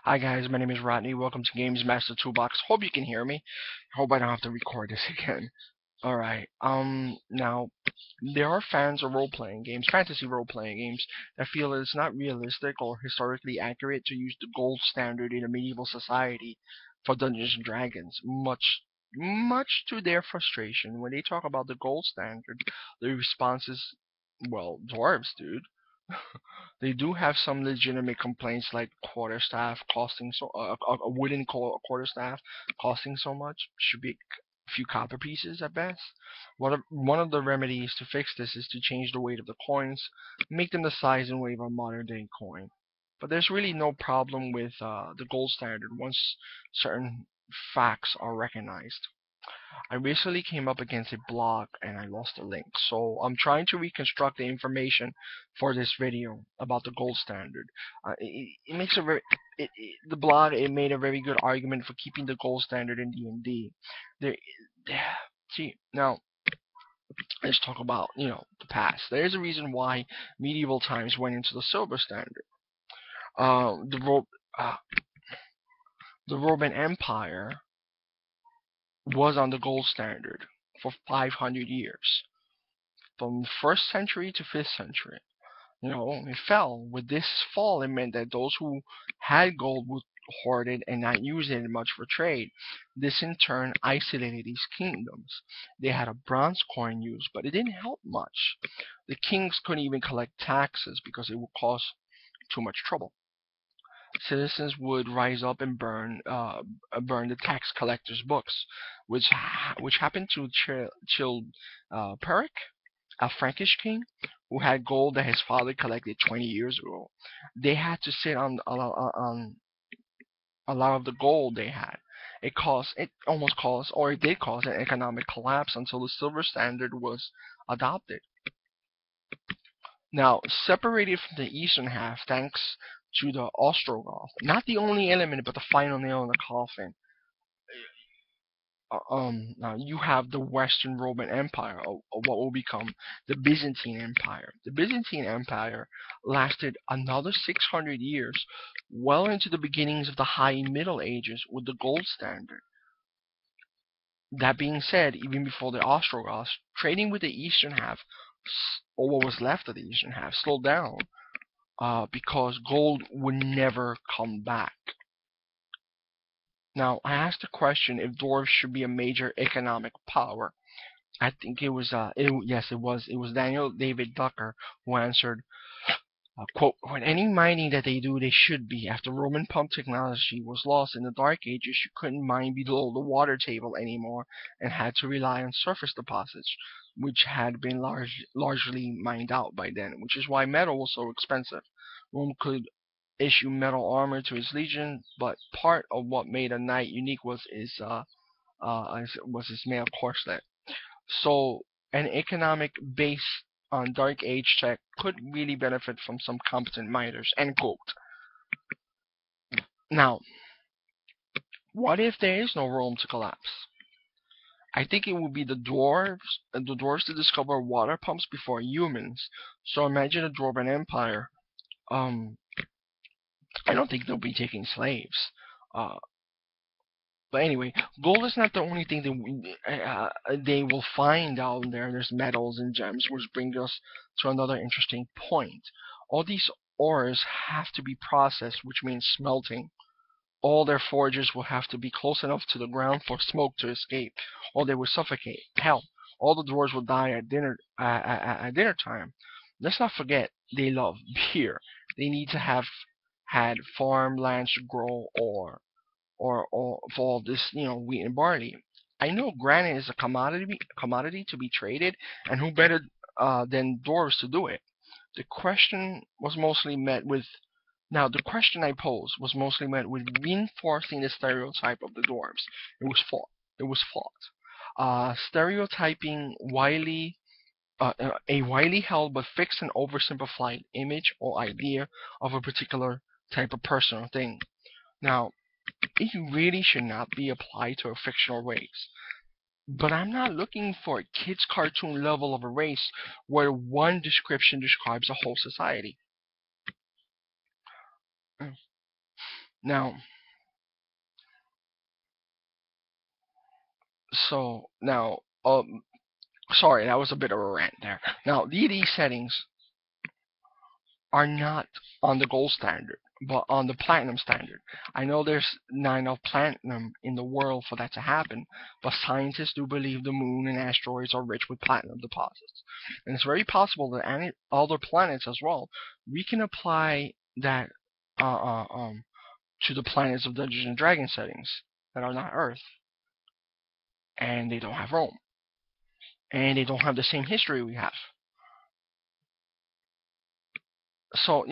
Hi guys, my name is Rodney. Welcome to Games Master Toolbox. Hope you can hear me. Hope I don't have to record this again. Alright, now, there are fans of role-playing games, fantasy role-playing games, that feel it's not realistic or historically accurate to use the gold standard in a medieval society for Dungeons and Dragons. Much to their frustration, when they talk about the gold standard, the response is, well, dwarves, dude. They do have some legitimate complaints like quarterstaff costing a wooden quarterstaff costing so much. Should be a few copper pieces at best. One of the remedies to fix this is to change the weight of the coins, make them the size and weight of a modern day coin. But there's really no problem with the gold standard once certain facts are recognized. I recently came up against a blog and I lost the link, so I'm trying to reconstruct the information for this video about the gold standard. It makes a very the blog it made a very good argument for keeping the gold standard in D&D. There, see now. Let's talk about the past. There's a reason why medieval times went into the silver standard. Uh, the Ro- uh, the Roman Empire was on the gold standard for 500 years, from 1st century to 5th century. It fell. With this fall, it meant that those who had gold would hoard it and not use it much for trade. This in turn isolated these kingdoms. They had a bronze coin used, but it didn't help much. The kings couldn't even collect taxes because it would cause too much trouble. Citizens would rise up and burn the tax collectors' books, which happened to Childeric, a Frankish king who had gold that his father collected 20 years ago. They had to sit on a lot of the gold they had. It almost caused, or it did cause, an economic collapse until the silver standard was adopted. Now, separated from the eastern half thanks to the Ostrogoth, not the only element but the final nail in the coffin. Now you have the Western Roman Empire, or what will become the Byzantine Empire. The Byzantine Empire lasted another 600 years, well into the beginnings of the High Middle Ages with the gold standard. That being said, even before the Ostrogoths, trading with the eastern half, or what was left of the eastern half, slowed down because gold would never come back. Now, I asked the question if dwarves should be a major economic power. I think it was, yes, it was. It was Daniel David Ducker who answered, quote, "When any mining that they do, they should be. After Roman pump technology was lost in the Dark Ages, you couldn't mine below the water table anymore and had to rely on surface deposits, which had been largely mined out by then, which is why metal was so expensive. Rome could issue metal armor to his legion, but part of what made a knight unique was his mail corselet. So an economic base on Dark Age tech could really benefit from some competent miners." End quote. Now, what if there is no Rome to collapse? I think it would be the dwarves to discover water pumps before humans. So imagine a Dwarven Empire. I don't think they'll be taking slaves. Uh, but anyway, gold is not the only thing that they will find down there. There's metals and gems, which brings us to another interesting point. All these ores have to be processed, which means smelting. All their forges will have to be close enough to the ground for smoke to escape, or they will suffocate. Hell, all the dwarves will die at dinner time. Let's not forget they love beer. They need to have had farmlands to grow, or for all this, wheat and barley. I know granite is a commodity to be traded, and who better than dwarves to do it? The question was mostly met with Now, the question I posed was mostly met with reinforcing the stereotype of the dwarves. It was fought. It was fought. Stereotyping a widely held but fixed and oversimplified image or idea of a particular type of person or thing. Now, it really should not be applied to a fictional race. But I'm not looking for a kid's cartoon level of a race where one description describes a whole society. Now, now, sorry, that was a bit of a rant there. Now, these settings are not on the gold standard, but on the platinum standard. I know there's not enough platinum in the world for that to happen, but scientists do believe the moon and asteroids are rich with platinum deposits. And it's very possible that any other planets as well, we can apply that to the planets of Dungeons and Dragons settings that are not Earth, and they don't have Rome, and they don't have the same history we have. So,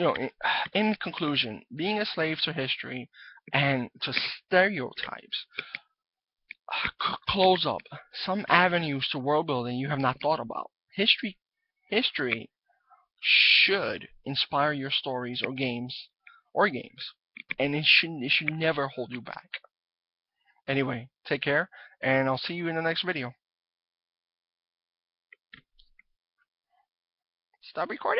in conclusion, being a slave to history and to stereotypes close up some avenues to world building you have not thought about. History should inspire your stories or games, and it should never hold you back. Anyway, take care, and I'll see you in the next video. Stop recording.